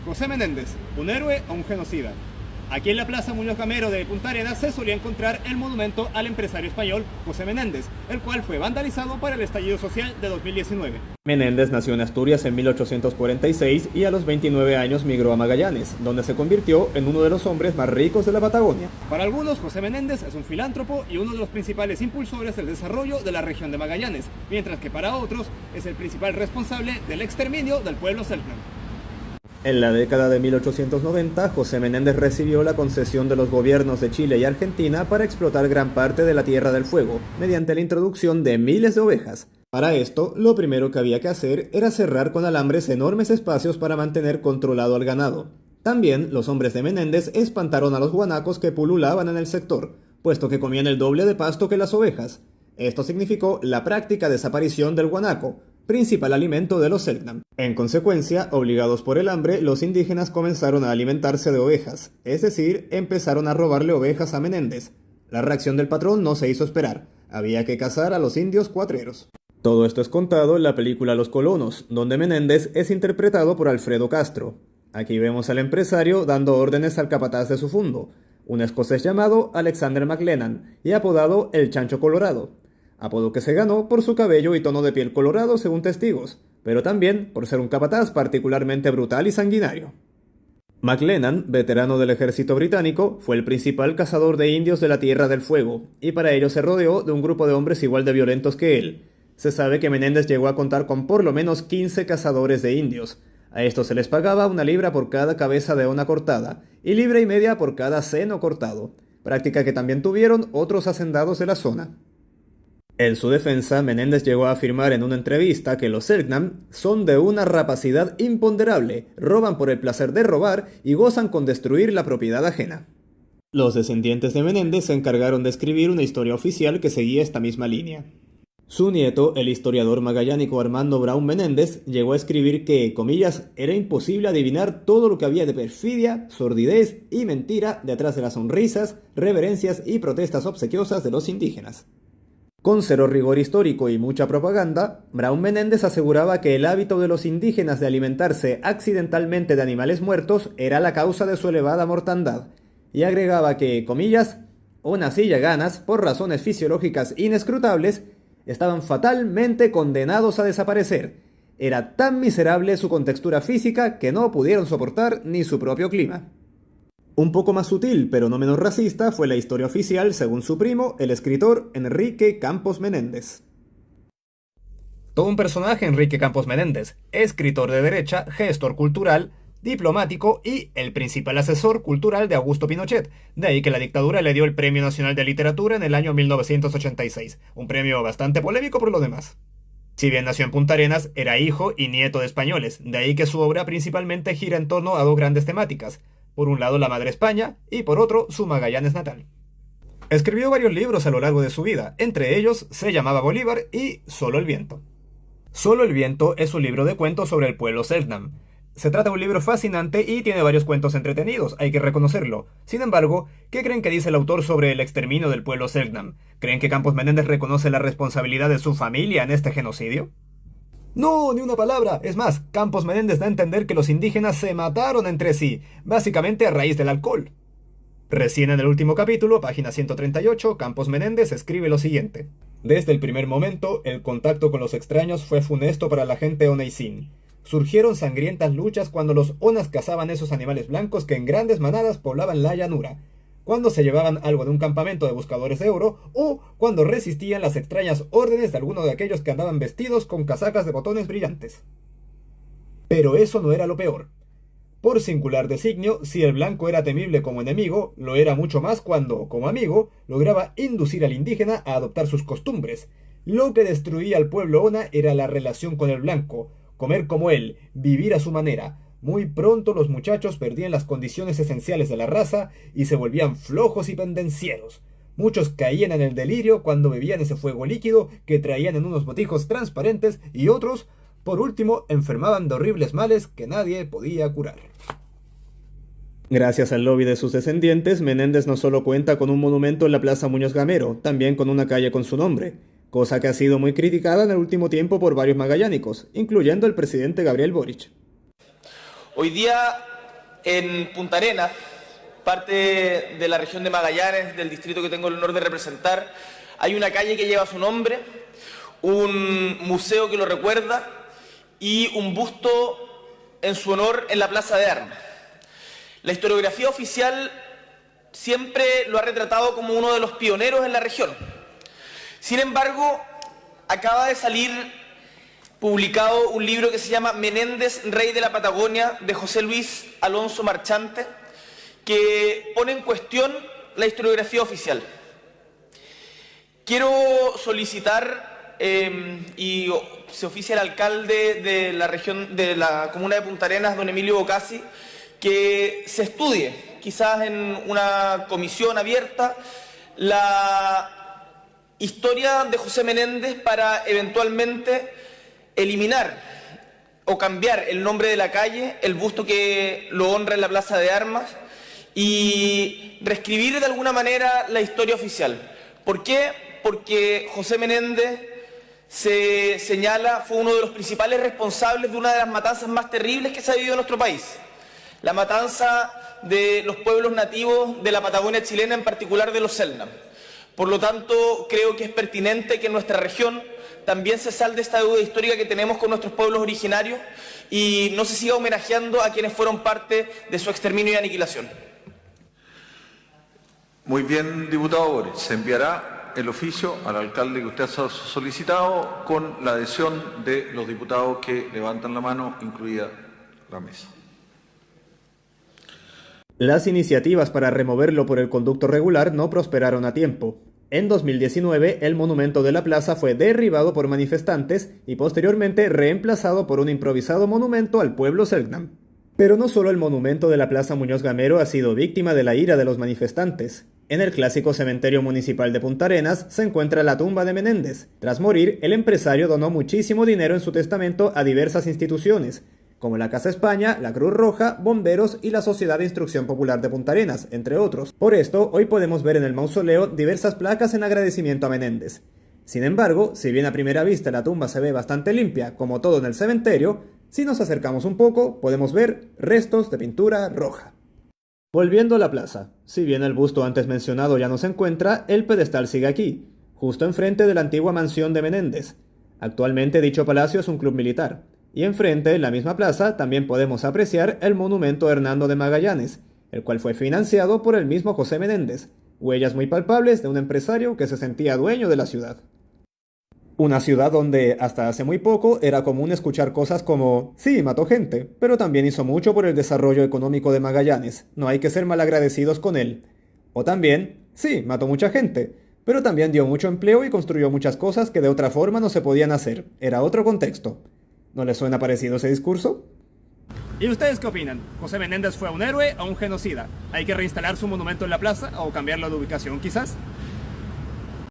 José Menéndez, un héroe o un genocida. Aquí en la Plaza Muñoz Gamero de Punta Arenas se solía encontrar el monumento al empresario español José Menéndez, el cual fue vandalizado para el estallido social de 2019. Menéndez nació en Asturias en 1846 y a los 29 años migró a Magallanes, donde se convirtió en uno de los hombres más ricos de la Patagonia. Para algunos, José Menéndez es un filántropo y uno de los principales impulsores del desarrollo de la región de Magallanes, mientras que para otros es el principal responsable del exterminio del pueblo selknam. En la década de 1890, José Menéndez recibió la concesión de los gobiernos de Chile y Argentina para explotar gran parte de la Tierra del Fuego, mediante la introducción de miles de ovejas. Para esto, lo primero que había que hacer era cerrar con alambres enormes espacios para mantener controlado al ganado. También, los hombres de Menéndez espantaron a los guanacos que pululaban en el sector, puesto que comían el doble de pasto que las ovejas. Esto significó la práctica desaparición del guanaco, principal alimento de los selknam. En consecuencia, obligados por el hambre, los indígenas comenzaron a alimentarse de ovejas, es decir, empezaron a robarle ovejas a Menéndez. La reacción del patrón no se hizo esperar, había que cazar a los indios cuatreros. Todo esto es contado en la película Los Colonos, donde Menéndez es interpretado por Alfredo Castro. Aquí vemos al empresario dando órdenes al capataz de su fundo, un escocés llamado Alexander McLennan y apodado El Chancho Colorado, apodo que se ganó por su cabello y tono de piel colorado según testigos, pero también por ser un capataz particularmente brutal y sanguinario. McLennan, veterano del ejército británico, fue el principal cazador de indios de la Tierra del Fuego, y para ello se rodeó de un grupo de hombres igual de violentos que él. Se sabe que Menéndez llegó a contar con por lo menos 15 cazadores de indios. A estos se les pagaba 1 libra por cada cabeza de una cortada, y 1,5 libras por cada seno cortado, práctica que también tuvieron otros hacendados de la zona. En su defensa, Menéndez llegó a afirmar en una entrevista que los selknam son de una rapacidad imponderable, roban por el placer de robar y gozan con destruir la propiedad ajena. Los descendientes de Menéndez se encargaron de escribir una historia oficial que seguía esta misma línea. Su nieto, el historiador magallánico Armando Brown Menéndez, llegó a escribir que, comillas, era imposible adivinar todo lo que había de perfidia, sordidez y mentira detrás de las sonrisas, reverencias y protestas obsequiosas de los indígenas. Con cero rigor histórico y mucha propaganda, Brown Menéndez aseguraba que el hábito de los indígenas de alimentarse accidentalmente de animales muertos era la causa de su elevada mortandad, y agregaba que, comillas, unas y ganas, por razones fisiológicas inescrutables, estaban fatalmente condenados a desaparecer. Era tan miserable su contextura física que no pudieron soportar ni su propio clima. Un poco más sutil, pero no menos racista, fue la historia oficial según su primo, el escritor Enrique Campos Menéndez. Todo un personaje Enrique Campos Menéndez, escritor de derecha, gestor cultural, diplomático y el principal asesor cultural de Augusto Pinochet, de ahí que la dictadura le dio el Premio Nacional de Literatura en el año 1986, un premio bastante polémico por lo demás. Si bien nació en Punta Arenas, era hijo y nieto de españoles, de ahí que su obra principalmente gira en torno a 2 grandes temáticas. Por un lado la madre España y por otro su Magallanes natal. Escribió varios libros a lo largo de su vida, entre ellos Se llamaba Bolívar y Solo el viento. Solo el viento es un libro de cuentos sobre el pueblo selknam. Se trata de un libro fascinante y tiene varios cuentos entretenidos, hay que reconocerlo. Sin embargo, ¿qué creen que dice el autor sobre el exterminio del pueblo selknam? ¿Creen que Campos Menéndez reconoce la responsabilidad de su familia en este genocidio? No, ni una palabra. Es más, Campos Menéndez da a entender que los indígenas se mataron entre sí, básicamente a raíz del alcohol. Recién en el último capítulo, página 138, Campos Menéndez escribe lo siguiente. Desde el primer momento, el contacto con los extraños fue funesto para la gente Oneisin. Surgieron sangrientas luchas cuando los Onas cazaban esos animales blancos que en grandes manadas poblaban la llanura, cuando se llevaban algo de un campamento de buscadores de oro, o cuando resistían las extrañas órdenes de alguno de aquellos que andaban vestidos con casacas de botones brillantes. Pero eso no era lo peor. Por singular designio, si el blanco era temible como enemigo, lo era mucho más cuando, como amigo, lograba inducir al indígena a adoptar sus costumbres. Lo que destruía al pueblo Ona era la relación con el blanco, comer como él, vivir a su manera. Muy pronto los muchachos perdían las condiciones esenciales de la raza y se volvían flojos y pendencieros. Muchos caían en el delirio cuando bebían ese fuego líquido que traían en unos botijos transparentes y otros, por último, enfermaban de horribles males que nadie podía curar. Gracias al lobby de sus descendientes, Menéndez no solo cuenta con un monumento en la Plaza Muñoz Gamero, también con una calle con su nombre, cosa que ha sido muy criticada en el último tiempo por varios magallánicos, incluyendo el presidente Gabriel Boric. Hoy día En Punta Arenas, parte de la región de Magallanes, del distrito que tengo el honor de representar, hay una calle que lleva su nombre, un museo que lo recuerda y un busto en su honor en la Plaza de Armas. La historiografía oficial siempre lo ha retratado como uno de los pioneros en la región. Sin embargo, acaba de salir publicado un libro que se llama Menéndez, Rey de la Patagonia, de José Luis Alonso Marchante, que pone en cuestión la historiografía oficial. Quiero solicitar, y se oficia el alcalde de la región, de la comuna de Punta Arenas, don Emilio Bocasi, que se estudie, quizás en una comisión abierta, la historia de José Menéndez para eventualmente eliminar o cambiar el nombre de la calle, el busto que lo honra en la Plaza de Armas, y reescribir de alguna manera la historia oficial. ¿Por qué? Porque José Menéndez, se señala, fue uno de los principales responsables de una de las matanzas más terribles que se ha vivido en nuestro país. La matanza de los pueblos nativos de la Patagonia chilena, en particular de los Selknam. Por lo tanto, creo que es pertinente que en nuestra región también se salde esta deuda histórica que tenemos con nuestros pueblos originarios y no se siga homenajeando a quienes fueron parte de su exterminio y aniquilación. Muy bien, diputado Boric. Se enviará el oficio al alcalde que usted ha solicitado con la adhesión de los diputados que levantan la mano, incluida la mesa. Las iniciativas para removerlo por el conducto regular no prosperaron a tiempo. En 2019, el monumento de la plaza fue derribado por manifestantes y posteriormente reemplazado por un improvisado monumento al pueblo Selknam. Pero no solo el monumento de la Plaza Muñoz Gamero ha sido víctima de la ira de los manifestantes. En el clásico cementerio municipal de Punta Arenas se encuentra la tumba de Menéndez. Tras morir, el empresario donó muchísimo dinero en su testamento a diversas instituciones, como la Casa España, la Cruz Roja, Bomberos y la Sociedad de Instrucción Popular de Punta Arenas, entre otros. Por esto, hoy podemos ver en el mausoleo diversas placas en agradecimiento a Menéndez. Sin embargo, si bien a primera vista la tumba se ve bastante limpia, como todo en el cementerio, si nos acercamos un poco, podemos ver restos de pintura roja. Volviendo a la plaza, si bien el busto antes mencionado ya no se encuentra, el pedestal sigue aquí, justo enfrente de la antigua mansión de Menéndez. Actualmente dicho palacio es un club militar. Y enfrente, en la misma plaza, también podemos apreciar el monumento a Hernando de Magallanes, el cual fue financiado por el mismo José Menéndez, huellas muy palpables de un empresario que se sentía dueño de la ciudad. Una ciudad donde, hasta hace muy poco, era común escuchar cosas como «Sí, mató gente, pero también hizo mucho por el desarrollo económico de Magallanes, no hay que ser malagradecidos con él». O también «Sí, mató mucha gente, pero también dio mucho empleo y construyó muchas cosas que de otra forma no se podían hacer, era otro contexto». ¿No les suena parecido ese discurso? ¿Y ustedes qué opinan? ¿José Menéndez fue un héroe o un genocida? ¿Hay que reinstalar su monumento en la plaza o cambiarlo de ubicación quizás?